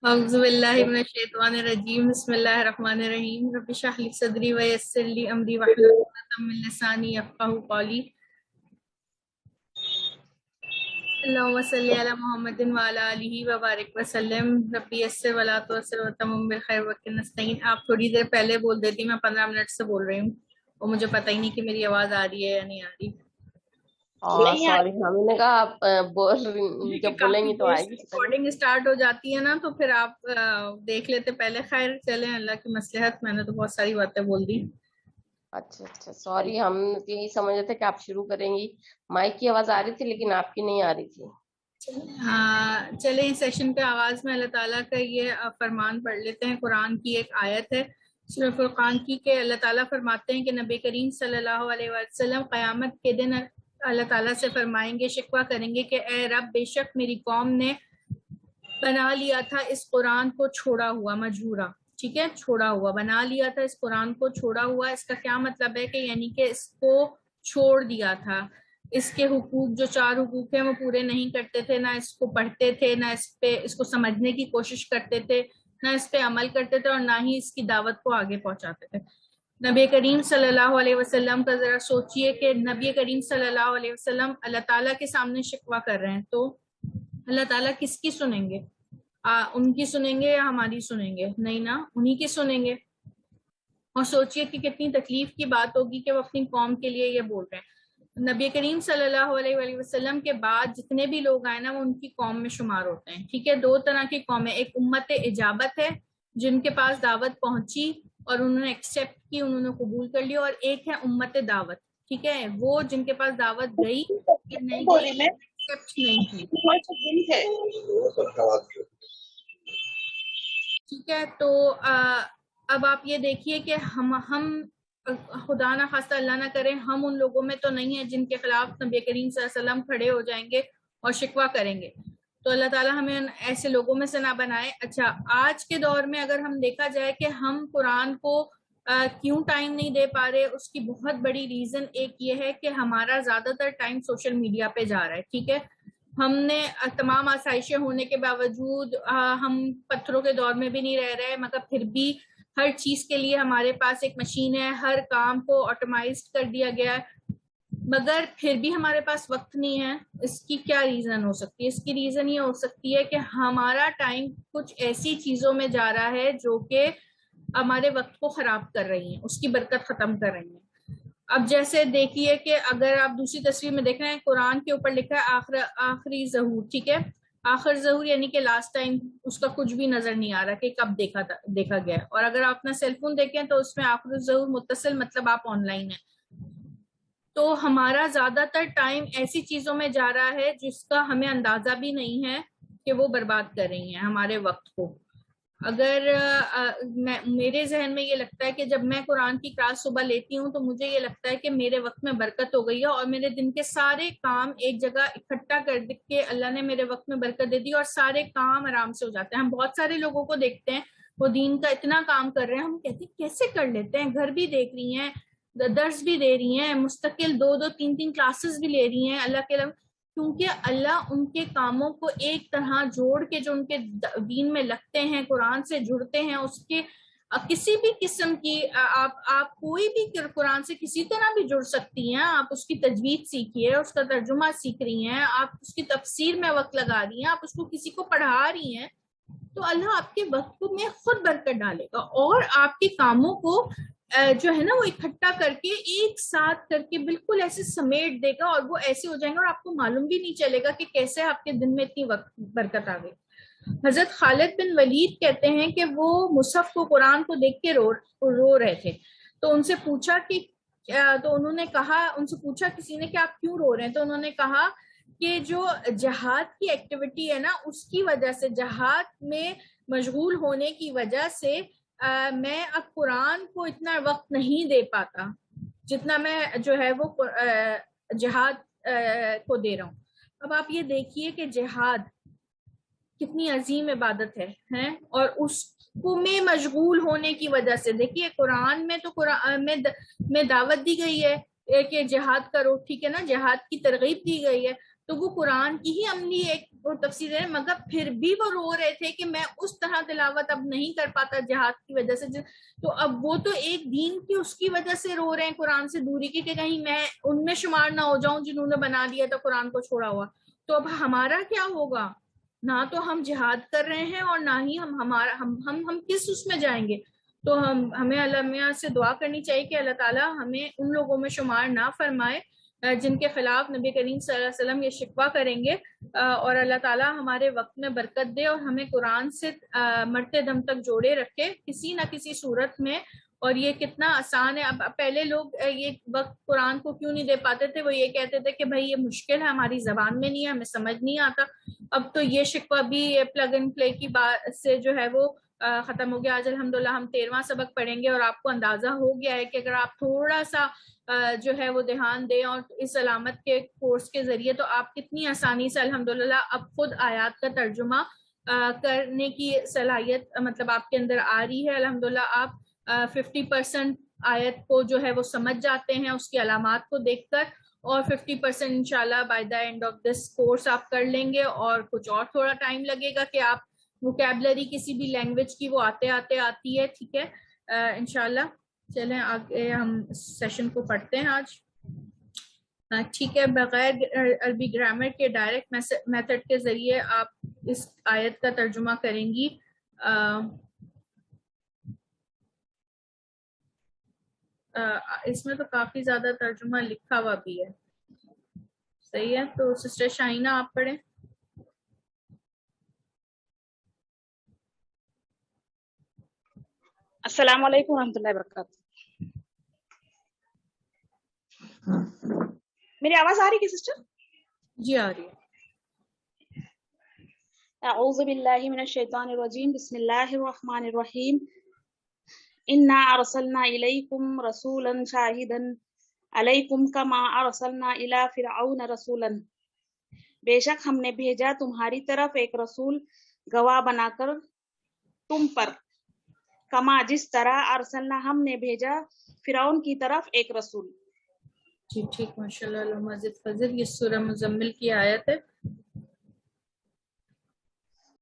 اعوذ باللہ من الشیطان الرجیم بسم اللہ الرحمن الرحیم رب اشرح لی صدری ویسر لی امری واحلل عقدۃ من لسانی یفقہوا قولی اللہم صلی علی محمد وعلی آلہ وبارک وسلم رب یسر ولا تعسر وتمم بالخیر وقنا نستعین۔ آپ تھوڑی دیر پہلے بول دیتی، میں 15 منٹ سے بول رہی ہوں اور مجھے پتہ ہی نہیں کہ میری آواز آ رہی ہے یا نہیں آ رہی۔ سوری، ہم نے کہا آپ جب بولیں گی تو آئے گی ریکارڈنگ اسٹارٹ ہو جاتی ہے نا تو پھر آپ دیکھ لیتے پہلے۔ خیر چلیں، اللہ کی مصلحت، میں نے تو بہت ساری باتیں بول دی۔ اچھا سوری، ہم یہی سمجھ رہے تھے کہ آپ شروع کریں گی۔ مائک کی آواز آ رہی تھی لیکن آپ کی نہیں آ رہی تھی۔ چلیں اس سیشن کے آغاز میں اللہ تعالیٰ کا یہ فرمان پڑھ لیتے ہیں۔ قرآن کی ایک آیت ہے سورہ فرقان کی کہ اللہ تعالیٰ فرماتے ہیں کہ نبی کریم صلی اللہ علیہ وسلم قیامت کے دن اللہ تعالیٰ سے فرمائیں گے، شکوہ کریں گے کہ اے رب، بے شک میری قوم نے بنا لیا تھا اس قرآن کو چھوڑا ہوا، مجھورا، ٹھیک ہے، چھوڑا ہوا، بنا لیا تھا اس قرآن کو چھوڑا ہوا۔ اس کا کیا مطلب ہے کہ یعنی کہ اس کو چھوڑ دیا تھا، اس کے حقوق جو 4 حقوق ہیں وہ پورے نہیں کرتے تھے، نہ اس کو پڑھتے تھے، نہ اس کو سمجھنے کی کوشش کرتے تھے، نہ اس پہ عمل کرتے تھے، اور نہ ہی اس کی دعوت کو آگے پہنچاتے تھے۔ نبی کریم صلی اللہ علیہ وسلم کا ذرا سوچئے کہ نبی کریم صلی اللہ علیہ وسلم اللہ تعالیٰ کے سامنے شکوہ کر رہے ہیں، تو اللہ تعالیٰ کس کی سنیں گے؟ ان کی سنیں گے یا ہماری سنیں گے؟ نہیں نا، انہی کی سنیں گے۔ اور سوچئے کہ کتنی تکلیف کی بات ہوگی کہ وہ اپنی قوم کے لیے یہ بول رہے ہیں۔ نبی کریم صلی اللہ علیہ وسلم کے بعد جتنے بھی لوگ آئے نا وہ ان کی قوم میں شمار ہوتے ہیں، ٹھیک ہے۔ 2 طرح کی قومیں، ایک امت اجابت ہے جن کے پاس دعوت پہنچی اور انہوں نے ایکسیپٹ کی، انہوں نے قبول کر لیا، اور ایک ہے امت دعوت، ٹھیک ہے، وہ جن کے پاس دعوت گئی یا نہیں گئی، ایکسیپٹ نہیں کی، ٹھیک ہے۔ تو اب آپ یہ دیکھیے کہ ہم خدا نہ خواستہ اللہ نہ کرے ہم ان لوگوں میں تو نہیں ہیں جن کے خلاف نبی کریم صلی اللہ علیہ وسلم کھڑے ہو جائیں گے اور شکوہ کریں گے، تو اللہ تعالیٰ ہمیں ایسے لوگوں میں سے نہ بنائے۔ اچھا، آج کے دور میں اگر ہم دیکھا جائے کہ ہم قرآن کو کیوں ٹائم نہیں دے پا رہے، اس کی بہت بڑی ریزن ایک یہ ہے کہ ہمارا زیادہ تر ٹائم سوشل میڈیا پہ جا رہا ہے، ٹھیک ہے۔ ہم نے تمام آسائشیں ہونے کے باوجود ہم پتھروں کے دور میں بھی نہیں رہ رہے، مگر پھر بھی ہر چیز کے لیے ہمارے پاس ایک مشین ہے، ہر کام کو آٹومائزڈ کر دیا گیا ہے، مگر پھر بھی ہمارے پاس وقت نہیں ہے۔ اس کی کیا ریزن ہو سکتی ہے؟ اس کی ریزن یہ ہو سکتی ہے کہ ہمارا ٹائم کچھ ایسی چیزوں میں جا رہا ہے جو کہ ہمارے وقت کو خراب کر رہی ہیں، اس کی برکت ختم کر رہی ہیں۔ اب جیسے دیکھیے کہ اگر آپ دوسری تصویر میں دیکھ رہے ہیں، قرآن کے اوپر لکھا ہے آخری ظہور، ٹھیک ہے، آخر ظہور یعنی کہ لاسٹ ٹائم، اس کا کچھ بھی نظر نہیں آ رہا کہ کب دیکھا گیا ہے۔ اور اگر آپ اپنا سیل فون دیکھیں تو اس میں آخر ظہور متصل، مطلب آپ آن لائن ہیں۔ تو ہمارا زیادہ تر ٹائم ایسی چیزوں میں جا رہا ہے جس کا ہمیں اندازہ بھی نہیں ہے کہ وہ برباد کر رہی ہیں ہمارے وقت کو۔ اگر میرے ذہن میں یہ لگتا ہے کہ جب میں قرآن کی کلاس صبح لیتی ہوں تو مجھے یہ لگتا ہے کہ میرے وقت میں برکت ہو گئی ہے، اور میرے دن کے سارے کام ایک جگہ اکٹھا کر کے اللہ نے میرے وقت میں برکت دے دی، اور سارے کام آرام سے ہو جاتے ہیں۔ ہم بہت سارے لوگوں کو دیکھتے ہیں وہ دین کا اتنا کام کر رہے ہیں، ہم کہتے ہیں کیسے کر لیتے ہیں، گھر بھی دیکھ رہی ہیں، درس بھی دے رہی ہیں، مستقل 2 3 کلاسز بھی لے رہی ہیں اللہ کے علاوہ، کیونکہ اللہ ان کے کاموں کو ایک طرح جوڑ کے جو ان کے دین میں لگتے ہیں، قرآن سے جڑتے ہیں، اس کے کسی بھی قسم کی آپ کوئی بھی قرآن سے کسی طرح بھی جڑ سکتی ہیں۔ آپ اس کی تجوید سیکھیے، اس کا ترجمہ سیکھ رہی ہیں، آپ اس کی تفسیر میں وقت لگا رہی ہیں، آپ اس کو کسی کو پڑھا رہی ہیں، تو اللہ آپ کے وقت میں خود برکت ڈالے گا، اور آپ کے کاموں کو جو ہے نا وہ اکٹھا کر کے ایک ساتھ کر کے بالکل ایسے سمیٹ دے گا، اور وہ ایسے ہو جائیں گے اور آپ کو معلوم بھی نہیں چلے گا کہ کیسے آپ کے دن میں اتنی برکت آ گئی۔ حضرت خالد بن ولید کہتے ہیں کہ وہ مصحف کو، قرآن کو دیکھ کے رو رہے تھے، تو ان سے پوچھا کہ تو انہوں نے کہا، ان سے پوچھا کسی نے کہ آپ کیوں رو رہے ہیں، تو انہوں نے کہا کہ جو جہاد کی ایکٹیویٹی ہے نا، اس کی وجہ سے، جہاد میں مشغول ہونے کی وجہ سے میں اب قرآن کو اتنا وقت نہیں دے پاتا جتنا میں جو ہے وہ جہاد کو دے رہا ہوں۔ اب آپ یہ دیکھیے کہ جہاد کتنی عظیم عبادت ہے، اور اس کو میں مشغول ہونے کی وجہ سے، دیکھیے قرآن میں تو قرآن میں دعوت دی گئی ہے کہ جہاد کرو، ٹھیک ہے نا، جہاد کی ترغیب دی گئی ہے، تو وہ قرآن کی ہی عملی ایک تفسیر ہے، مگر پھر بھی وہ رو رہے تھے کہ میں اس طرح تلاوت اب نہیں کر پاتا جہاد کی وجہ سے. تو اب وہ تو ایک دین کی اس کی وجہ سے رو رہے ہیں قرآن سے دوری کی کہ کہیں میں ان میں شمار نہ ہو جاؤں جنہوں نے بنا دیا تھا قرآن کو چھوڑا ہوا. تو اب ہمارا کیا ہوگا؟ نہ تو ہم جہاد کر رہے ہیں اور نہ ہی ہم کس اس میں جائیں گے. تو ہمیں اللہ میاں سے دعا کرنی چاہیے کہ اللہ تعالیٰ ہمیں ان لوگوں میں شمار نہ فرمائے جن کے خلاف نبی کریم صلی اللہ علیہ وسلم یہ شکوہ کریں گے، اور اللہ تعالیٰ ہمارے وقت میں برکت دے اور ہمیں قرآن سے مرتے دم تک جوڑے رکھے کسی نہ کسی صورت میں. اور یہ کتنا آسان ہے. اب پہلے لوگ یہ وقت قرآن کو کیوں نہیں دے پاتے تھے؟ وہ یہ کہتے تھے کہ بھائی یہ مشکل ہے، ہماری زبان میں نہیں ہے، ہمیں سمجھ نہیں آتا. اب تو یہ شکوہ بھی پلگ اینڈ پلے کی بات سے جو ہے وہ ختم ہو گیا. آج الحمدللہ ہم 13واں سبق پڑھیں گے اور آپ کو اندازہ ہو گیا ہے کہ اگر آپ تھوڑا سا جو ہے وہ دھیان دیں اور اس علامت کے کورس کے ذریعے، تو آپ کتنی آسانی سے الحمدللہ اب خود آیات کا ترجمہ کرنے کی صلاحیت مطلب آپ کے اندر آ رہی ہے. الحمدللہ آپ 50% آیت کو جو ہے وہ سمجھ جاتے ہیں اس کی علامات کو دیکھ کر، اور 50% انشاءاللہ by the and of this course آپ کر لیں گے. اور کچھ اور تھوڑا ٹائم لگے گا کہ آپ ووکیبلری کسی بھی لینگویج کی وہ آتے آتی ہے. ٹھیک ہے انشاءاللہ. چلیں آگے ہم سیشن کو پڑھتے ہیں آج. ٹھیک ہے، بغیر عربی گرامر کے ڈائریکٹ میتھڈ کے ذریعے آپ اس آیت کا ترجمہ کریں گی. اس میں تو کافی زیادہ ترجمہ لکھا ہوا بھی ہے. صحیح ہے، تو سسٹر شاہینہ آپ پڑھیں. السلام علیکم ورحمۃ اللہ وبرکاتہ. میری آواز آ رہی ہے سسٹر؟ جی آ رہی ہے. اعوذ باللہ من الشیطان الرجیم، بسم اللہ الرحمن الرحیم. انا ارسلنا الیکم رسولا شاہدا علیکم کما ارسلنا الی فرعون رسولا. بے شک ہم نے بھیجا تمہاری طرف ایک رسول گواہ بنا کر تم پر، کما جس طرح ارسلنا ہم نے بھیجا فرعون کی طرف ایک رسول. جی ٹھیک، ماشاءاللہ. اللہ مزید فضل. یہ سورہ مزمل کی آیت ہے.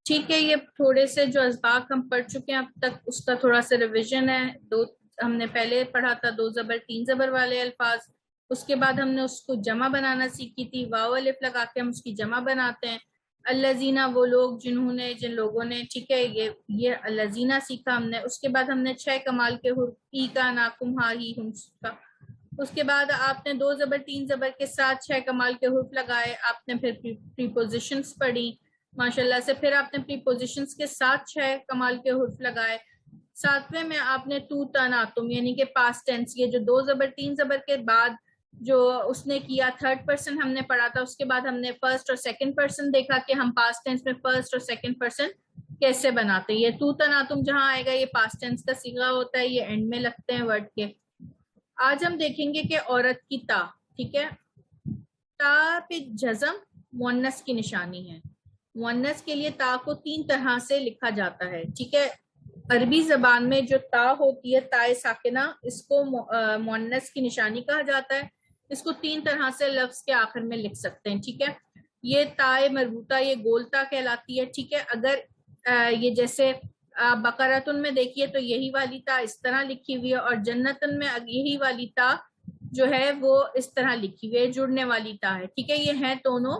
ٹھیک ہے، یہ تھوڑے سے جو اسباق ہم پڑھ چکے ہیں اب تک اس کا تھوڑا سا ریویژن ہے. ہم نے پہلے پڑھا تھا 2 زبر 3 زبر والے الفاظ. اس کے بعد ہم نے اس کو جمع بنانا سیکھی تھی. واو الف لگا کے ہم اس کی جمع بناتے ہیں. الذین، وہ لوگ جن لوگوں نے. ٹھیک ہے، یہ الذین سیکھا ہم نے. اس کے بعد ہم نے 6 کمال کے حروف ای کا ناکم ہا ہی ہم کا. اس کے بعد آپ نے 2 زبر 3 زبر کے ساتھ 6 کمال کے حروف لگائے. آپ نے پھر پریپوزیشنز پڑھی ماشاءاللہ سے. پھر آپ نے پریپوزیشنز کے ساتھ 6 کمال کے حروف لگائے. 7ویں میں آپ نے تو تناتم یعنی کہ پاسٹ ٹینس، یہ جو 2 زبر 3 زبر کے بعد جو اس نے کیا 3rd پرسن ہم نے پڑھا تھا. اس کے بعد ہم نے فرسٹ اور سیکنڈ پرسن دیکھا کہ ہم پاسٹ ٹینس میں فرسٹ اور سیکنڈ پرسن کیسے بناتے ہیں. یہ تو تناتم جہاں آئے گا یہ پاسٹ ٹینس کا صیغہ ہوتا ہے، یہ اینڈ میں لگتے ہیں ورڈ کے. آج ہم دیکھیں گے کہ عورت کی تا. ٹھیک ہے، تا پہ جزم مؤنث کی نشانی ہے. مؤنث کے لیے تا کو 3 طرح سے لکھا جاتا ہے. ٹھیک ہے، عربی زبان میں جو تا ہوتی ہے تائے ساکنہ، اس کو مؤنث کی نشانی کہا جاتا ہے. اس کو 3 طرح سے لفظ کے آخر میں لکھ سکتے ہیں. ٹھیک ہے، یہ تائے مربوطہ، یہ گول تا کہلاتی ہے. ٹھیک ہے، اگر یہ جیسے بقرۃن میں دیکھیے تو یہی والی تا اس طرح لکھی ہوئی ہے، اور جنتن میں یہی والی تا جو ہے وہ اس طرح لکھی ہوئی ہے، جڑنے والی تا ہے. ٹھیک ہے، یہ ہیں دونوں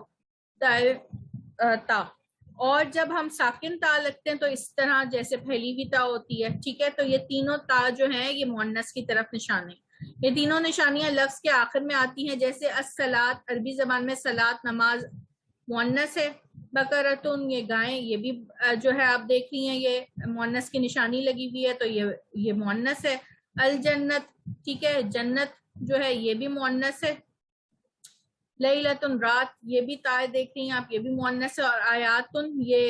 تا. اور جب ہم ساکن تا لگتے ہیں تو اس طرح جیسے پھیلی ہوئی تا ہوتی ہے. ٹھیک ہے، تو یہ تینوں تا جو ہیں یہ مؤنث کی طرف نشان ہیں. یہ تینوں نشانیاں لفظ کے آخر میں آتی ہیں. جیسے الصلاۃ، عربی زبان میں صلاۃ نماز مؤنث ہے. بقرۃن، یہ گائیں، یہ بھی جو ہے آپ دیکھ رہی ہیں یہ مؤنث کی نشانی لگی ہوئی ہے تو یہ مؤنث ہے. الجنت، ٹھیک ہے، جنت جو ہے یہ بھی مؤنث ہے. لیلۃن، رات، یہ بھی تائے دیکھ رہی ہیں آپ، یہ بھی مؤنث ہے. اور آیاتن، یہ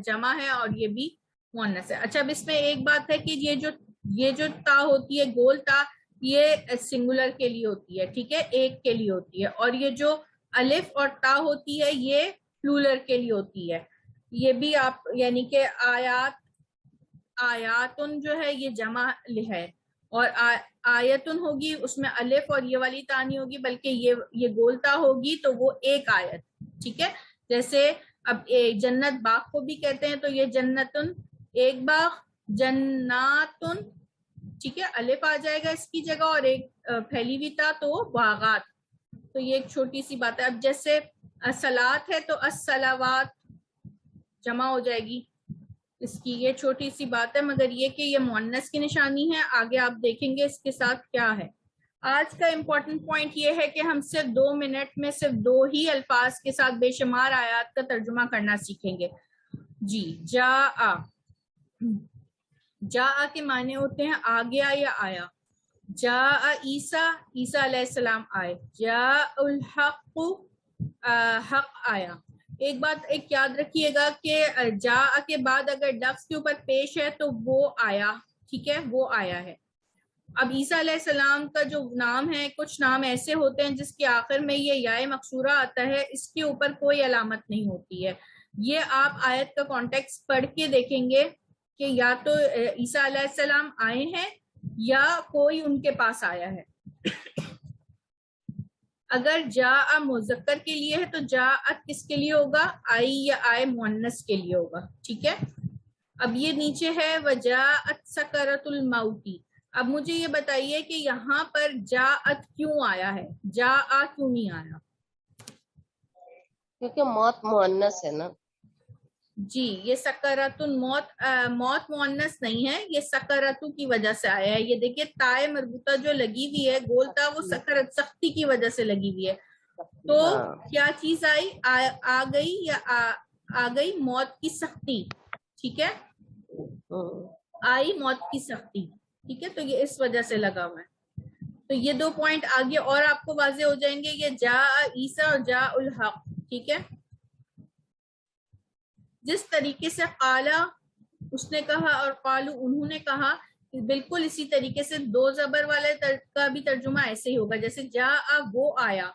جمع ہے اور یہ بھی مؤنث ہے. اچھا، اب اس میں ایک بات ہے کہ یہ جو تا ہوتی ہے گول تا، یہ سنگولر کے لیے ہوتی ہے. ٹھیک ہے، ایک کے لیے ہوتی ہے. اور یہ جو الف اور تا ہوتی ہے یہ پلورل کے لیے ہوتی ہے. یہ بھی آپ یعنی کہ آیاتن جو ہے یہ جمع ہے، اور آیتن ہوگی اس میں الف اور یہ والی تا نہیں ہوگی بلکہ یہ گول تا ہوگی تو وہ ایک آیت. ٹھیک ہے. جیسے اب جنت باغ کو بھی کہتے ہیں, تو یہ جنتن ایک باغ, جناتن, ٹھیک ہے, الف آ جائے گا اس کی جگہ اور ایک پھیلی ہوئی تا تو باغات. تو یہ ایک چھوٹی سی بات ہے. اب جیسے صلات ہے تو الصلوات جمع ہو جائے گی اس کی, یہ چھوٹی سی بات ہے, مگر یہ کہ یہ مؤنث کی نشانی ہے. آگے آپ دیکھیں گے اس کے ساتھ کیا ہے. آج کا امپورٹنٹ پوائنٹ یہ ہے کہ ہم صرف 2 منٹ میں صرف 2 ہی الفاظ کے ساتھ بے شمار آیات کا ترجمہ کرنا سیکھیں گے. جی, جاء, جاء کے معنی ہوتے ہیں آ گیا یا آیا. جاء عیسیٰ, عیسیٰ علیہ السلام آئے. جاء الحق, حق آیا. ایک بات ایک یاد رکھیے گا کہ جاء کے بعد اگر لفظ کے اوپر پیش ہے تو وہ آیا, ٹھیک ہے, وہ آیا ہے. اب عیسیٰ علیہ السلام کا جو نام ہے, کچھ نام ایسے ہوتے ہیں جس کے آخر میں یہ یائے مقصورہ آتا ہے, اس کے اوپر کوئی علامت نہیں ہوتی ہے. یہ آپ آیت کا کانٹیکسٹ پڑھ کے دیکھیں گے کہ یا تو عیسیٰ علیہ السلام آئے ہیں یا کوئی ان کے پاس آیا ہے. اگر جاء مذکر کے لیے ہے تو جاءت کس کے لیے ہوگا, آئی یا آئے مؤنث کے لیے ہوگا, ٹھیک ہے. اب یہ نیچے ہے وجاءت سکرۃ الموت. اب مجھے یہ بتائیے کہ یہاں پر جاءت کیوں آیا ہے, جاء کیوں نہیں آیا؟ کیونکہ موت مؤنث ہے نا. جی, یہ سکرۃ الموت, موت مؤنث نہیں ہے, یہ سکرۃ کی وجہ سے آیا ہے. یہ دیکھیے تائے مربوطہ جو لگی ہوئی ہے گول تا, وہ سکرت سختی کی وجہ سے لگی ہوئی ہے. تو کیا چیز آئی, آ گئی یا آ گئی موت کی سختی, ٹھیک ہے, آئی موت کی سختی, ٹھیک ہے. تو یہ اس وجہ سے لگا ہوا ہے. تو یہ 2 پوائنٹ آگے اور آپ کو واضح ہو جائیں گے, یہ جاء عیسیٰ اور جاء الحق, ٹھیک ہے. جس طریقے سے قالا اس نے کہا اور قالو انہوں نے کہا, بالکل اسی طریقے سے 2 زبر والے کا بھی ترجمہ ایسے ہی ہوگا. جیسے جاء وہ آیا,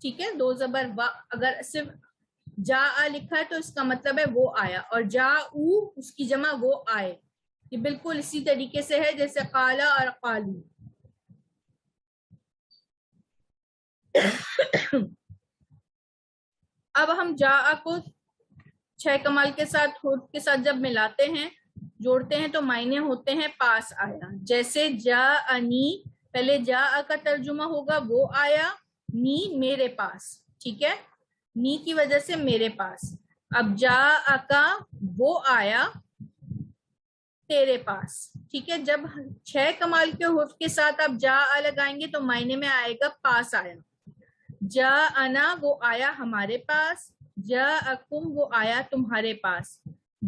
ٹھیک ہے, 2 زبر اگر صرف جاء لکھا ہے تو اس کا مطلب ہے وہ آیا, اور جاءو اس کی جمع وہ آئے. یہ بالکل اسی طریقے سے ہے جیسے قالا اور قالو. اب ہم جاء کو 6 کمال کے ساتھ جب ملاتے ہیں, جوڑتے ہیں, تو معنی ہوتے ہیں پاس آیا. جیسے جاءنی, پہلے جاء کا ترجمہ ہوگا وہ آیا, نی میرے پاس, ٹھیک ہے, نی کی وجہ سے میرے پاس. اب جاء کا وہ آیا تیرے پاس, ٹھیک ہے. جب 6 کمال کے حروف کے ساتھ آپ جاء لگائیں گے تو معنی میں آئے گا پاس آیا. جاءنا وہ آیا ہمارے پاس, جاءکم وہ آیا تمہارے پاس,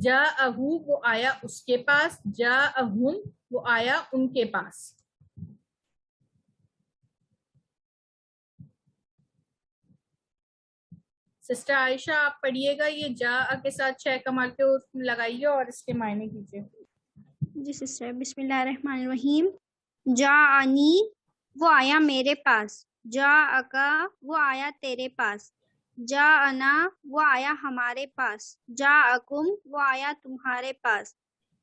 جاءہو وہ آیا اس کے پاس, جاءہم وہ آیا ان کے پاس. سسٹر عائشہ آپ پڑھیے گا, یہ جاء کے ساتھ 6 کمال کے حروف لگائیے اور اس کے معنی کیجیے. جی سسٹر, بسم اللہ الرحمن الرحیم. جاءنی وہ آیا میرے پاس, جاءکا وہ آیا تیرے پاس, جاءنا وہ آیا ہمارے پاس, جاءکم وہ آیا تمہارے پاس,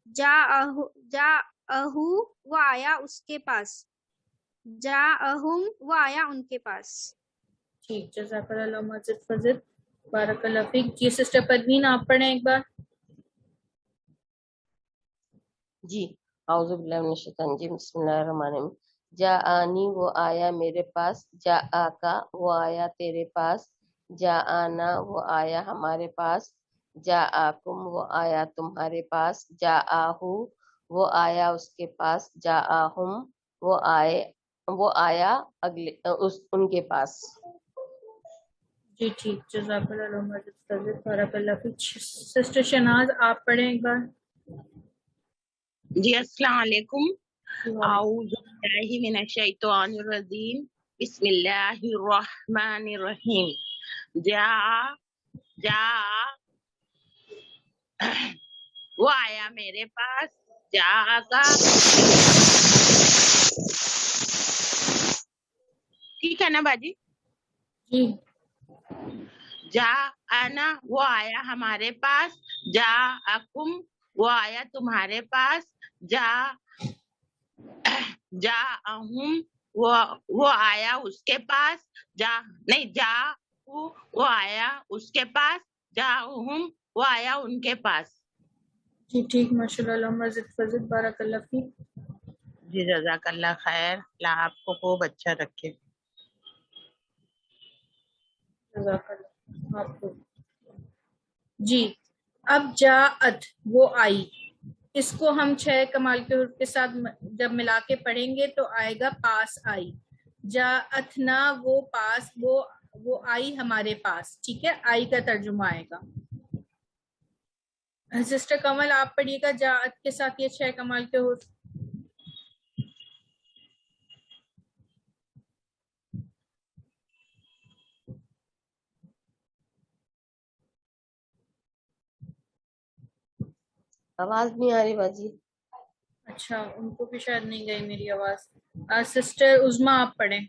جاءہو وہ آیا اس کے پاس, جاءہم وہ آیا ان کے پاس. ٹھیک, جزاک اللہ مزید فضل, بارک اللہ فیک. جی سسٹر پروین آپ پڑھیں ایک بار. جی, اعوذ باللہ من الشیطان الرجیم, بسم اللہ الرحمن الرحیم. جاءنی وہ آیا میرے پاس, جاءکا وہ آیا تیرے پاس, جاءنا وہ آیا ہمارے پاس, جاءکم وہ آیا تمہارے پاس, جاءہو وہ آیا اس کے پاس, جاءہم وہ آیا ان کے پاس. جی ٹھیک, جزاک اللہ مزید فضل, بارک اللہ فیک. سسٹر شہناز آپ پڑھیں ایک بار. جی السلام علیکم. اعوذ باللہ من الشیطان الرجیم, بسم اللہ الرحمن الرحیم. جاء وہ آیا میرے پاس, جاء کا ٹھیک ہے نا باجی, جی. جاءنا وہ آیا ہمارے پاس, جاءکم وہ آیا تمہارے پاس, جاءہم وہ آیا اس کے پاس, جاءہو وہ آیا اس کے پاس، جاؤہم وہ آیا ان کے پاس. جی ٹھیک، ماشاء اللہ، مزید فضل، بارک اللہ فیک. جی جزاک اللہ خیر، اللہ آپ کو خوب اچھا رکھے. جزاک اللہ آپ کو. جی اب جاءت وہ آئی، اس کو ہم 6 کمال کے حروف کے ساتھ جب ملا کے پڑھیں گے تو آئے گا پاس آئی. جاءتنا وہ پاس، وہ آئی ہمارے پاس. ٹھیک ہے، آئی کا ترجمہ آئے گا. سسٹر کمل آپ پڑھیے گا جاءت کے ساتھ یہ 6 کمال کے حروف. آواز نہیں آ رہی باجی. اچھا، ان کو بھی شاید نہیں گئی میری آواز. سسٹر عظما آپ پڑھیں.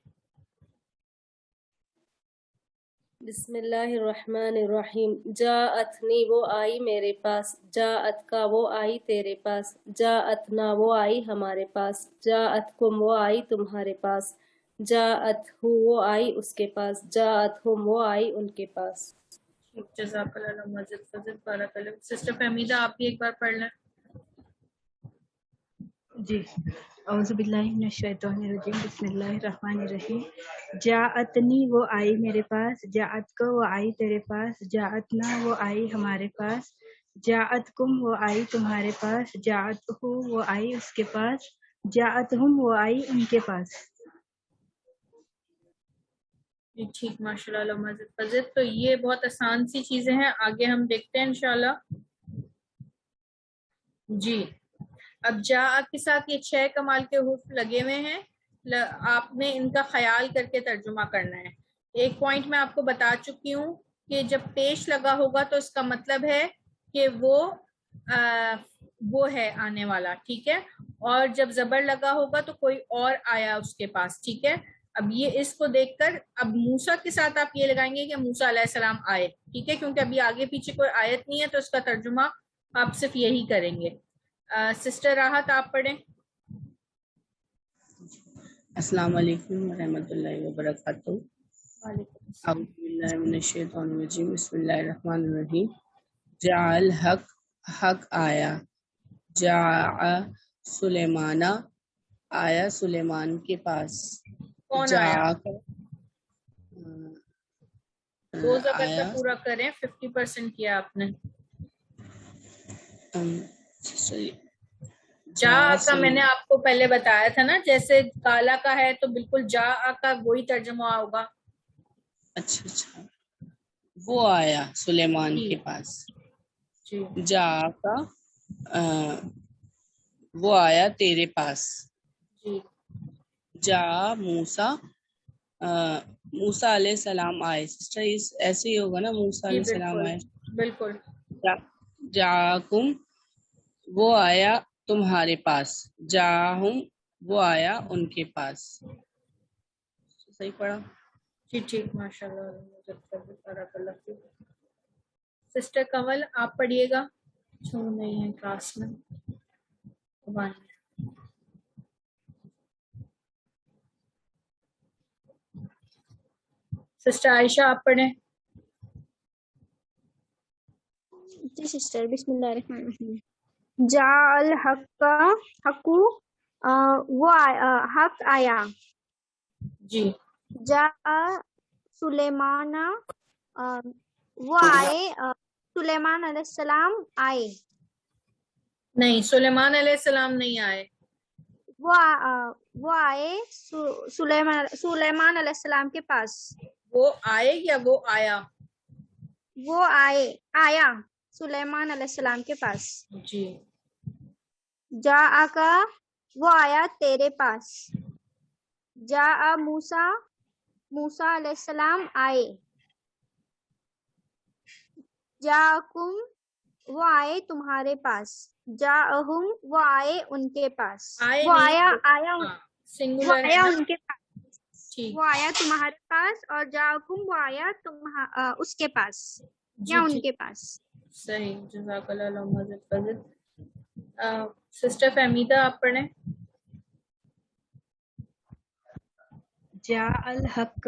بسم اللہ الرحمن الرحیم. جاءتنی وہ آئی میرے پاس، جاءت کا وہ آئی تیرے پاس، جاءتنا وہ آئی ہمارے پاس، جاءتکم وہ آئی تمہارے پاس، جاءتہو وہ آئی اس کے پاس، جاءتہم وہ آئی ان کے پاس. جزاک اللہ مزید فضل، بارک اللہ. سسٹر فہمیدہ آپ بھی ایک بار پڑھ لیں. جی اعوذ باللہ من الشیطان الرجیم، بسم اللہ الرحمن الرحیم. جاءتنی وہ آئی میرے پاس، جاءت کو وہ آئی تیرے پاس، جاءتنا وہ آئی ہمارے پاس، جاءتکم وہ آئی تمہارے پاس، جاءتہو وہ آئی اس کے پاس، جاءتہم وہ آئی ان کے پاس. جی ٹھیک، ماشاء اللہ مزید فضل. تو یہ بہت آسان سی چیزیں ہیں، آگے ہم دیکھتے ہیں انشاءاللہ. جی اب جاء کے ساتھ یہ 6 کمال کے حروف لگے ہوئے ہیں، آپ نے ان کا خیال کر کے ترجمہ کرنا ہے. ایک پوائنٹ میں آپ کو بتا چکی ہوں کہ جب پیش لگا ہوگا تو اس کا مطلب ہے کہ وہ ہے آنے والا. ٹھیک ہے، اور جب زبر لگا ہوگا تو کوئی اور آیا اس کے پاس. ٹھیک ہے، اب یہ اس کو دیکھ کر اب موسیٰ کے ساتھ آپ یہ لگائیں گے کہ موسیٰ علیہ السلام آئے. ٹھیک ہے، کیونکہ ابھی آگے پیچھے کوئی آیت نہیں ہے تو اس کا ترجمہ آپ صرف یہی کریں گے. سسٹر راحت آپ پڑھیں. السلام علیکم ورحمۃ اللہ وبرکاتہ. وعلیکم اعوذ السلام. باللہ من الشیطان الرجیم، بسم اللہ الرحمن الرحیم. جاء الحق حق آیا، جاء سلیمانہ آیا سلیمان کے پاس. کون جاء آیا؟ کا 2 زبر پہ آیا پورا کریں، 50% کیا آپ نے. جا کا میں نے آپ کو پہلے بتایا تھا نا، جیسے کالا کا ہے تو بالکل جا کا وہی ترجمہ ہوگا. اچھا اچھا، وہ آیا سلیمان جی کے پاس. جی جا کا وہ آیا تیرے پاس. جی جا موسیٰ موسیٰ علیہ السلام آئے. سسٹر ایسے ہی ہوگا نا، موسیٰ جی علیہ السلام بالکل آئے. بالکل. جاکم وہ آیا تمہارے پاس، جاہم وہ آیا ان کے پاس. صحیح پڑھا؟ جی ٹھیک، ماشاء اللہ. سسٹر کنول آپ پڑھیے گا، چھوڑ نہیں ہے کلاس میں. سسٹر عائشہ آپ پڑھیں. جی سسٹر، بسم اللہ الرحمن الرحیم. جا الحق حق حق آیا. جی جا سلیمان وہ آئے سلیمان علیہ السلام آئے. نہیں، سلیمان علیہ السلام نہیں آئے. وہ آئے سلیمان علیہ السلام کے پاس. وہ آئے یا وہ آیا؟ وہ آیا سلیمان علیہ السلام کے پاس. جی جا کا وہ آیا تیرے پاس، جا موسیٰ علیہ السلام آئے، جاکم وہ آئے تمہارے پاس، جاہم وہ آئے ان کے پاس. وہ آیا ان کے پاس، وہ آیا تمہارے پاس، اور جاکم وہ آیا اس کے پاس یا ان کے پاس. صحیح، جزاک اللہ مزید فضل. سسٹر فہمیدہ آپ پڑھیں. جاء الحق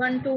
1-2।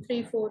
3-4।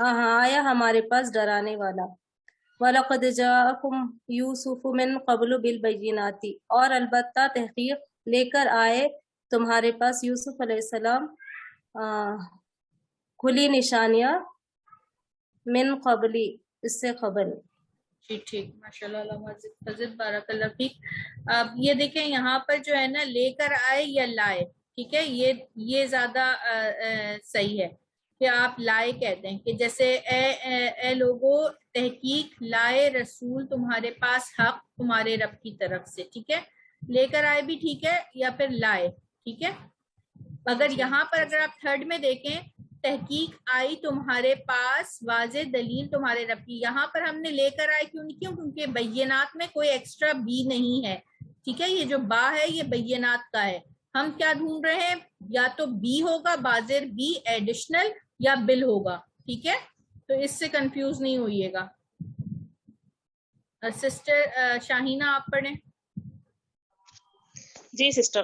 ہاں ہاں آیا ہمارے پاس ڈرانے والا. وَلَقَدْ جَاءَكُمْ يُوسُفُ مِنْ قَبْلُ بِالْبَيِّنَاتِ اور البتہ تحقیق لے کر آئے تمہارے پاس یوسف علیہ السلام کھلی نشانیاں من قبلی اس سے قبل. جی ٹھیک، ماشاء اللہ، اللہ حضرت بارک اللہ فیک. اب یہ دیکھیں یہاں پر جو ہے نا لے کر آئے یا لائے، ٹھیک ہے، یہ زیادہ صحیح ہے کہ آپ لائے کہتے ہیں کہ جیسے اے لوگو تحقیق لائے رسول تمہارے پاس حق تمہارے رب کی طرف سے، ٹھیک ہے. لے کر آئے بھی ٹھیک ہے یا پھر لائے، ٹھیک ہے. اگر یہاں پر اگر آپ تھرڈ میں دیکھیں تحقیق آئی تمہارے پاس واضح دلیل تمہارے رب کی، یہاں پر ہم نے لے کر آئے کیوں نہیں، کیونکہ بینات میں کوئی ایکسٹرا بی نہیں ہے، ٹھیک ہے. یہ جو با ہے یہ بینات کا ہے. ہم کیا ڈھونڈ رہے ہیں، یا تو بی ہوگا بازر بی ایڈیشنل یا بل ہوگا، ٹھیک ہے. تو اس سے کنفیوز نہیں ہوئیے گا. سسٹر شاہینہ آپ پڑھیں. جی سسٹر.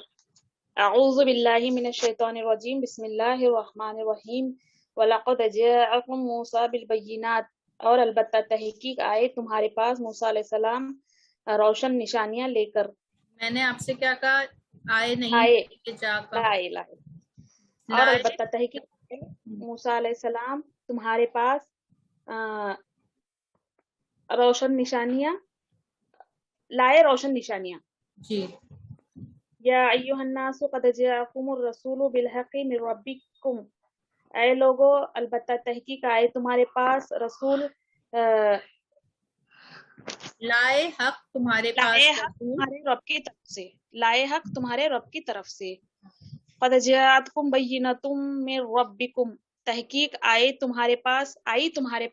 اعوذ باللہ من الشیطان الرجیم بسم اللہ الرحمن الرحیم. وَلَقَدْ جَاءَكُمْ مُوسَىٰ بِالْبَيِّنَاتِ اور البتہ تحقیق آئے تمہارے پاس موسیٰ علیہ السلام روشن نشانیاں لے کر. میں نے آپ سے کیا کہا، آئے نہیں آئے کہ جا کر لائے لائے اور البتہ تحقیق موسیٰ علیہ السلام تمہارے پاس روشن نشانیاں لائے روشن نشانیاں. جی. یا ایھا الناس قد جاءکم الرسول بالحق من ربکم اے لوگو البتہ تحقیق آئے تمہارے پاس رسول لائے حق تمہارے پاس تمہارے رب کی طرف سے، لائے حق تمہارے رب کی طرف سے. قد جاءتکم بینۃ من ربکم تحقیق آئی تمہارے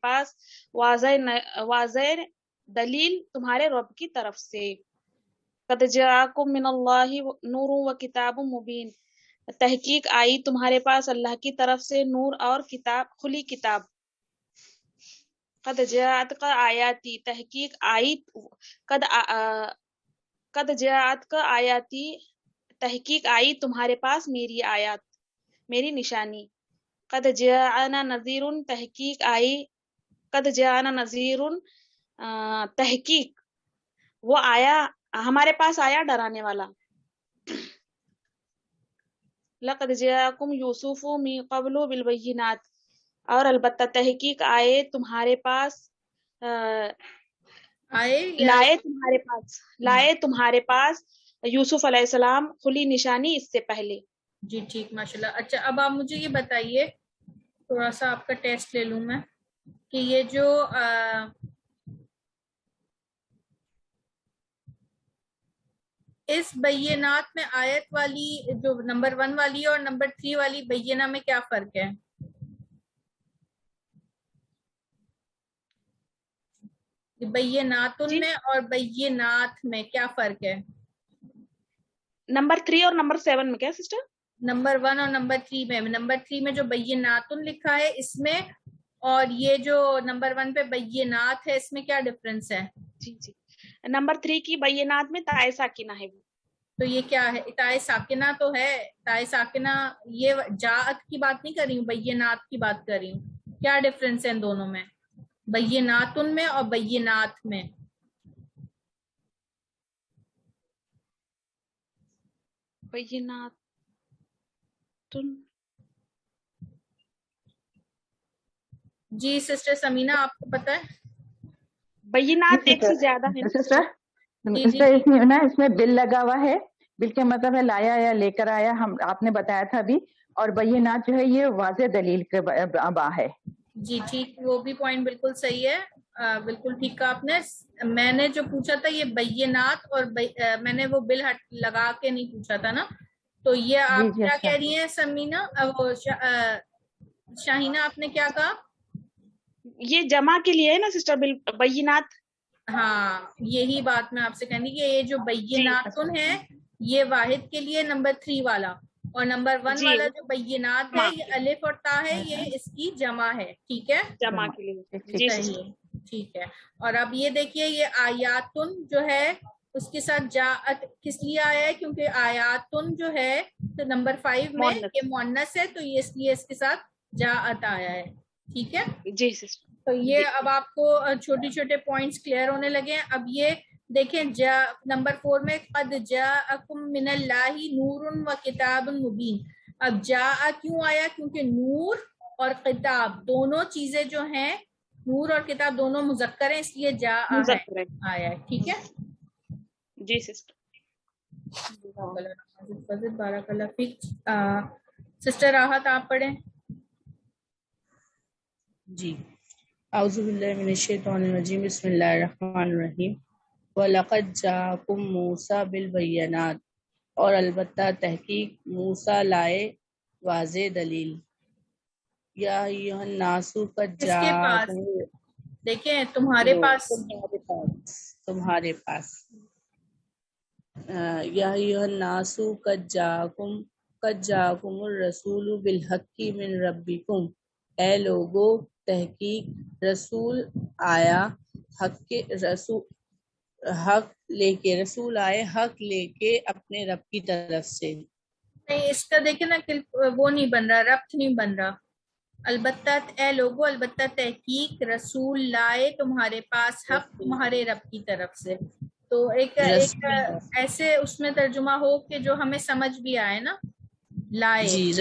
پاس واضح دلیل تمہارے رب کی طرف سے. قد جاءکم من اللہ نور و کتاب مبین تحقیق آئی تمہارے پاس اللہ کی طرف سے نور اور کتاب کھلی کتاب. قد جاءت کا آیاتی تحقیق آئی قد جاءت کا آیاتی تحقیق آئی تمہارے پاس میری آیات میری نشانی. قد جاءنا نذیر تحقیق آئی قد جاءنا نذیر تحقیق وہ آیا ہمارے پاس آیا ڈرانے والا. لقد جاءکم یوسف من قبل بالبینات اور البتہ تحقیق آئے تمہارے پاس لائے تمہارے پاس یوسف علیہ السلام کھلی نشانی اس سے پہلے. جی ٹھیک ماشاء اللہ. اچھا اب آپ مجھے یہ بتائیے، تھوڑا سا آپ کا ٹیسٹ لے لوں میں، کہ یہ جو اس بینات میں آیت والی جو نمبر 1 والی اور نمبر 3 والی بینہ میں کیا فرق ہے؟ بیناتن میں اور بینات میں کیا فرق ہے؟ نمبر 3 اور نمبر 7 میں کیا سسٹر؟ نمبر 1 اور نمبر 3 میں. نمبر 3 میں جو بیناتن لکھا ہے اس میں، اور یہ جو نمبر 1 پہ بینات ہے اس میں کیا ڈفرنس ہے؟ جی جی نمبر 3 کی بینات میں تائے ساکنہ ہے. تو یہ کیا ہے؟ تائے ساکنہ تو ہے، تائے ساکنہ یہ جاءت کی بات نہیں کر رہی ہوں، بینات کی بات کر رہی ہوں. کیا ڈفرنس ہے ان دونوں میں، بیناتن میں اور بینات میں؟ بینات جی سسٹر سمینہ آپ کو پتہ ہے؟ بینات ایک سے زیادہ ہے اس میں بل لگا ہوا ہے، بل کا مطلب ہے لایا یا لے کر آیا، آپ نے بتایا تھا ابھی. اور بینات جو ہے یہ واضح دلیل کے با ہے. جی ٹھیک، وہ بھی پوائنٹ بالکل صحیح ہے، بالکل ٹھیک کہا آپ نے. میں نے جو پوچھا تھا یہ بینات اور میں نے وہ بل لگا کے نہیں پوچھا تھا نا. تو یہ آپ کیا کہہ رہی ہیں سمینہ؟ شاہینہ آپ نے کیا کہا؟ یہ جمع کے لیے ہے نا سسٹر بینات. ہاں یہی بات میں آپ سے کہنی کہ یہ جو بیناتن ہے یہ واحد کے لیے نمبر 3 والا، اور نمبر 1 والا جو بینات ہے یہ الف اور تا ہے، یہ اس کی جمع ہے. ٹھیک ہے، جمع کے لیے صحیح، ٹھیک ہے. اور اب یہ دیکھیے یہ آیاتن جو ہے اس کے ساتھ جاءت کس لیے آیا ہے؟ کیونکہ آیاتن جو ہے تو نمبر 5 میں یہ مؤنث ہے، تو یہ اس لیے اس کے ساتھ جاءت آیا ہے. ٹھیک ہے جی سسٹر. تو یہ اب آپ کو چھوٹے چھوٹے پوائنٹس کلیئر ہونے لگے ہیں. اب یہ دیکھیں نمبر 4 میں قد جاءکم من اللہ نور و کتاب مبین. اب جاء کیوں آیا؟ کیونکہ نور اور کتاب دونوں چیزیں جو ہیں، نور اور کتاب دونوں مذکر ہیں، اس لیے جاء آیا ہے. ٹھیک ہے جی سسٹر. بارک اللہ فیک. سسٹر راحت آپ پڑھیں. جی اعوذ باللہ من الشیطان الرجیم بسم اللہ الرحمن الرحیم. وَلَقَدْ جَاءَكُم مُوسَىٰ بِالْبَيِّنَاتِ، اور البتہ تحقیق موسیٰ لائے واضح دلیل. یا ایھا الناس قد کس کے پاس؟ جاءکم، دیکھیں تمہارے پاس، تمہارے پاس. یا ایھا الناس قد جاءکم الرسول بالحق من ربکم. اے لوگو تحقیق رسول آیا رسول آئے حق لے کے اپنے رب کی طرف سے. نہیں اس کا دیکھیں نا وہ نہیں بن رہا، ربط نہیں بن رہا. البتہ اے لوگو، البتہ تحقیق رسول لائے تمہارے پاس حق تمہارے رب کی طرف سے. تو ایک ایسے اس میں ترجمہ ہو کہ جو ہمیں سمجھ بھی آئے نا. لائے جی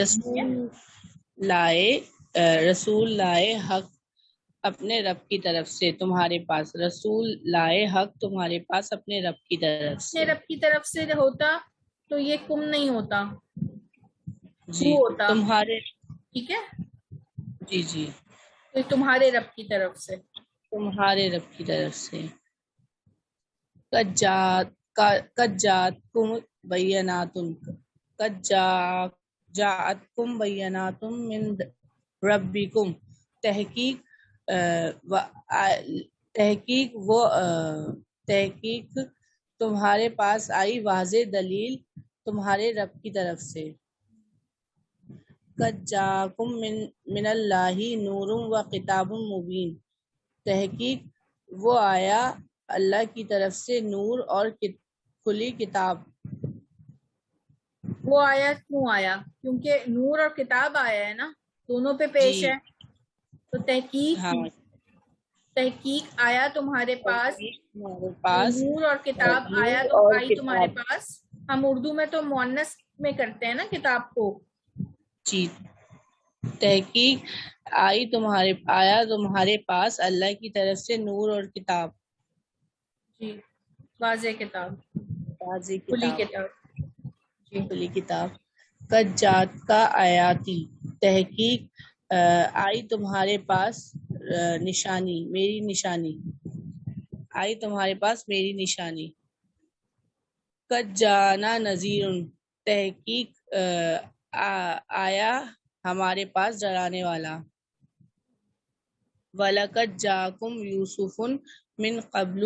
رسول لائے حق اپنے رب کی طرف سے تمہارے پاس. رسول لائے حق تمہارے پاس اپنے رب کی طرف سے. اپنے رب کی طرف سے ہوتا تو یہ کم نہیں ہوتا، جی ہوتا تمہارے. ٹھیک ہے جی جی تو تمہارے رب کی طرف سے، تمہارے رب کی طرف سے. قد جاءتکم بینات من ربکم. تحقیق تمہارے پاس آئی واضح دلیل تمہارے رب کی طرف سے. قد جاءکم من اللہ نور و کتاب مبین. تحقیق وہ آیا اللہ کی طرف سے نور اور کھلی کتاب. وہ آیا کیوں آیا؟ کیونکہ نور اور کتاب آیا ہے نا، دونوں پہ پیش ہے. تو تحقیق آیا تمہارے پاس نور اور کتاب آیا تو آئی تمہارے پاس. ہم اردو میں تو مؤنث میں کرتے ہیں نا کتاب کو. جی تحقیق آیا تمہارے پاس اللہ کی طرف سے نور اور کتاب. جی واضح کتاب، کھلی کتاب. کھلی کتاب. قد جات کا آیاتی. تحقیق آئی تمہارے پاس نشانی، میری نشانی. آئی تمہارے پاس میری نشانی. قد جانا نذیر. تحقیق آیا ہمارے پاس ڈرانے والا. وَلَقَدْ جَاءَكُمْ يُوسُفُ مِنْ قَبْلُ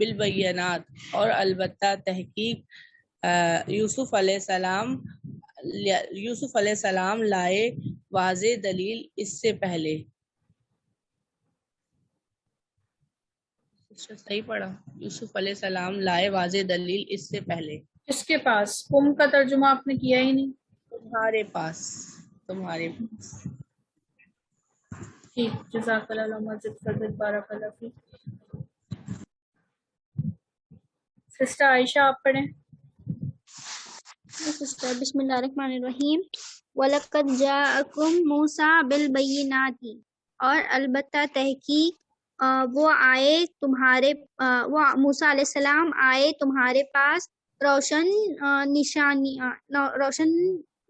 بِالْبَيِّنَاتِ. اور البتہ تحقیق یوسف علیہ السلام لائے واضح دلیل اس سے پہلے. صحیح پڑھا؟ یوسف علیہ السلام لائے واضح دلیل اس سے پہلے. کس کے پاس؟ قم کا ترجمہ آپ نے کیا ہی نہیں. تمہارے پاس. تمہارے پاس. ٹھیک جزاک اللہ مسجد فضل بارک اللہ فیک. سسٹر عائشہ آپ پڑھیں. سسٹر بسم اللہ الرحمن الرحیم. وَلَقَدْ جَاءَكُم مُوسَىٰ بِالْبَيِّنَاتِ. اور البتہ تحقیق وہ آئے تمہارے وہ موسیٰ علیہ السلام آئے تمہارے پاس روشن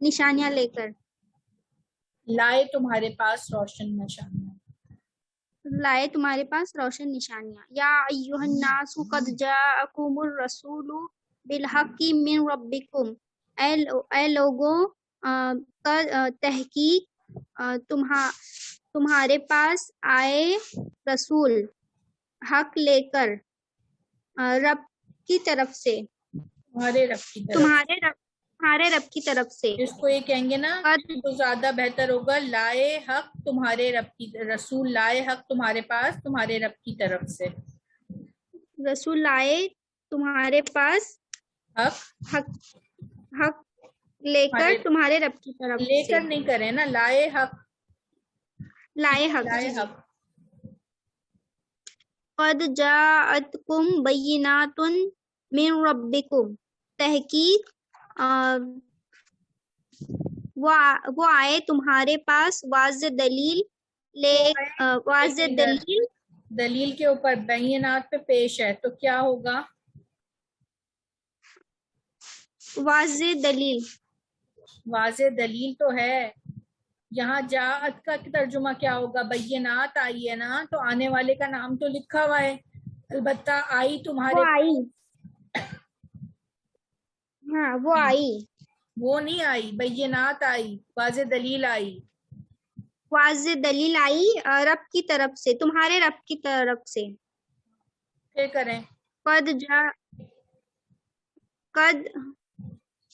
نشانیاں لے کر. لائے تمہارے پاس روشن نشانیاں. لائے تمہارے پاس روشن نشانیاں. یا ایھا الناس قد جاءکم الرسول بالحق من ربکم. اے لوگوں تحقیق تمہارے پاس آئے رسول حق لے کر رب کی طرف سے. تمہارے رب کی طرف. تمہارے رب کی طرف سے. اس کو یہ کہیں گے نا تو زیادہ بہتر ہوگا. لائے حق تمہارے رب کی، رسول لائے حق تمہارے پاس تمہارے رب کی طرف سے. رسول لائے تمہارے پاس حق لے کر تمہارے رب کی طرف سے. لے کر نہیں کرے نا، لائے حق. لائے حق لائے جی جی حق. قد جاءتکم بینات من ربکم تحقیق وہ آئے تمہارے پاس واضح دلیل واضح دلیل دلیل کے اوپر بینات پہ پیش ہے تو کیا ہوگا؟ واضح دلیل. واضح دلیل تو ہے. یہاں جاءت کا ترجمہ کیا ہوگا؟ بینات آئی ہے نا، تو آنے والے کا نام تو لکھا ہوا ہے. البتہ آئی وہ تمہارے، آئی، ہاں وہ آئی، وہ نہیں آئی، بینات آئی، واضح دلیل آئی. واضح دلیل آئی رب کی طرف سے، تمہارے رب کی طرف سے. پھر کریں قد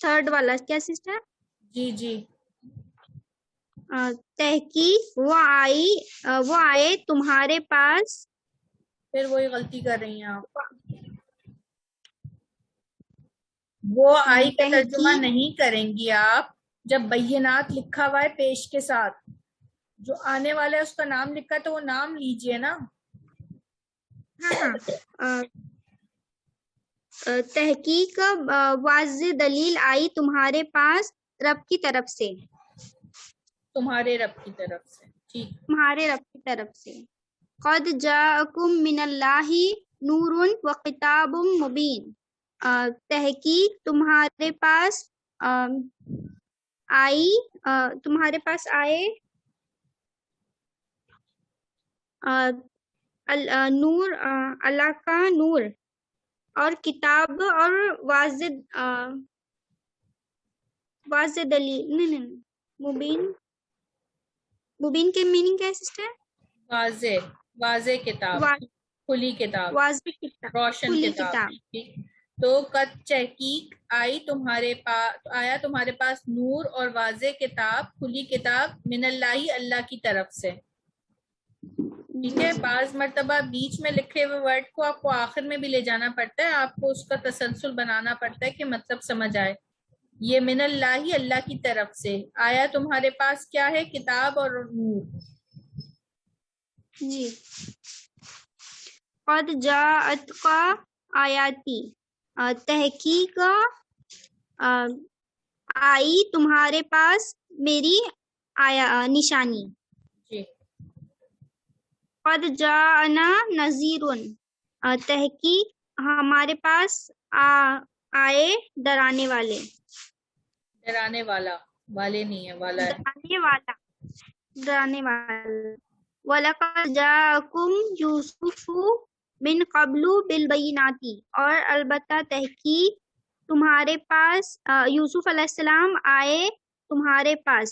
تھرڈ والا کیا سسٹر؟ جی تحقیق وہ آئے تمہارے پاس. پھر وہی غلطی کر رہی ہیں آپ. وہ آئی کا ترجمہ نہیں کریں گی آپ. جب بینات لکھا ہوا ہے پیش کے ساتھ، جو آنے والا ہے اس کا نام لکھا ہے تو وہ نام لیجئے نا. تحقیق واضح دلیل آئی تمہارے پاس رب کی طرف سے، تمہارے رب کی طرف سے. ٹھیک، تمہارے رب کی طرف سے. قد جاءکم من اللہ نور و کتاب مبین. تحقیق تمہارے پاس آئے نور، اللہ کا نور اور کتاب اور واضح دلیل. نہیں مبین کے میننگ کیا ہے سسٹر؟ واضح کتاب، کھلی کتاب، واضح کتاب، روشن کھلی کتاب. تو قد تحقیق آیا تمہارے پاس نور اور واضح کتاب، کھلی کتاب، من اللہ اللہ کی طرف سے. ٹھیک ہے. بعض مرتبہ بیچ میں لکھے ہوئے ورڈ کو آپ کو آخر میں بھی لے جانا پڑتا ہے، آپ کو اس کا تسلسل بنانا پڑتا ہے کہ مطلب سمجھ آئے. یہ من اللہ اللہ کی طرف سے آیا تمہارے پاس کیا ہے؟ کتاب اور نور. جی. قد جاءتک آیاتی، تحقیق آئی تمہارے پاس میری نشانی. جی. قد جاءنا نذیر، تحقیق ہمارے پاس آئے ڈرانے والے. ڈرانے والا، والے نہیں ہے، والا ہے. ڈرانے والا. وَلَقَدْ جَاءَكُمْ يُوسُفُ مِنْ قَبْلُ بِالْبَيِّنَاتِ، اور البتہ تحقیق تمہارے پاس یوسف علیہ السلام آئے تمہارے پاس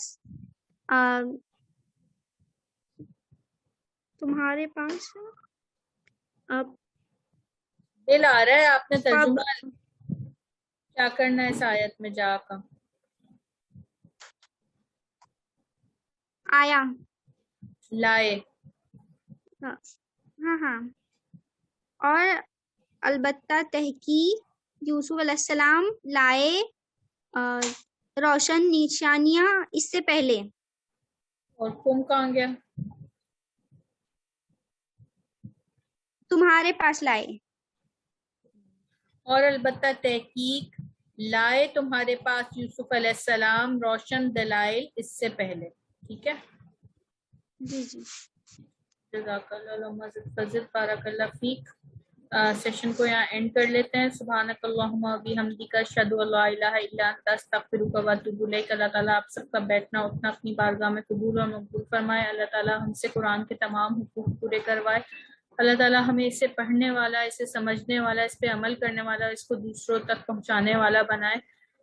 دل آ رہا ہے آپ نے ترجمہ کیا کرنا ہے اس آیت میں جا کا؟ آیا لائے. ہاں. اور البتہ تحقیق یوسف علیہ السلام لائے روشن نشانیاں اس سے پہلے. اور کم کہاں گیا؟ تمہارے پاس لائے. اور البتہ تحقیق لائے تمہارے پاس یوسف علیہ السلام روشن دلائل اس سے پہلے. ٹھیک ہے. جی. جزاک اللہ فضل، بارک اللہ فیک. سیشن کو یہاں اینڈ کر لیتے ہیں. سبحانک اللہم و بحمدک، اشہد ان لا الہ الا انت، استغفرک و اتوب الیک. اللہ تعالیٰ آپ سب کا بیٹھنا اٹھنا اپنی بارگاہ میں قبول اور مقبول فرمائے. اللہ تعالیٰ ہم سے قرآن کے تمام حقوق پورے کروائے. اللہ تعالیٰ ہمیں اسے پڑھنے والا، اسے سمجھنے والا، اس پہ عمل کرنے والا، اس کو دوسروں تک پہنچانے والا بنائے.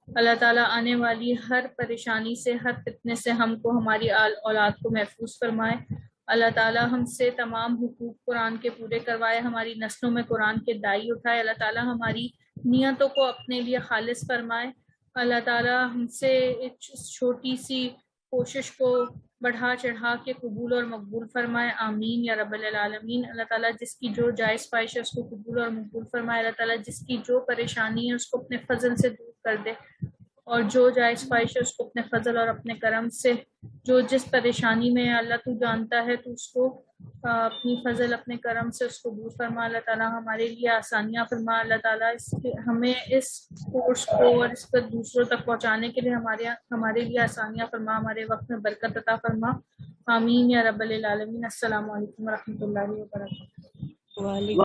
اللہ تعالیٰ آنے والی ہر پریشانی سے، ہر فتنے سے ہم کو، ہماری اولاد کو محفوظ فرمائے. اللہ تعالیٰ ہم سے تمام حقوق قرآن کے پورے کوائے، ہماری نسلوں میں قرآن کے دائی اٹھائے. اللہ تعالیٰ ہماری نیتوں کو اپنے لیے خالص فرمائے. اللہ تعالیٰ ہم سے اس چھوٹی سی کوشش کو بڑھا چڑھا کے قبول اور مقبول فرمائے. آمین یا رب العالمین. اللہ تعالیٰ جس کی جو جائز خواہش ہے اس کو قبول اور مقبول فرمائے. اللہ تعالیٰ جس کی جو پریشانی ہے اس کو اپنے فضل سے دور کر دے. اور جو جائز خواہش ہے اس کو اپنے فضل اور اپنے کرم سے، جو جس پریشانی میں ہے اللہ تو جانتا ہے، تو اس کو اپنی فضل اپنے کرم سے اس کو دور فرما اللہ تعالیٰ، ہمارے لیے آسانیاں فرما اللہ تعالیٰ، ہمیں اس کورس کو اور اس کو دوسروں تک پہنچانے کے لیے ہمارے لیے آسانیاں فرما، ہمارے وقت میں برکت عطا فرما، آمین یا رب العالمین۔ السلام علیکم ورحمۃ اللہ وبرکاتہ۔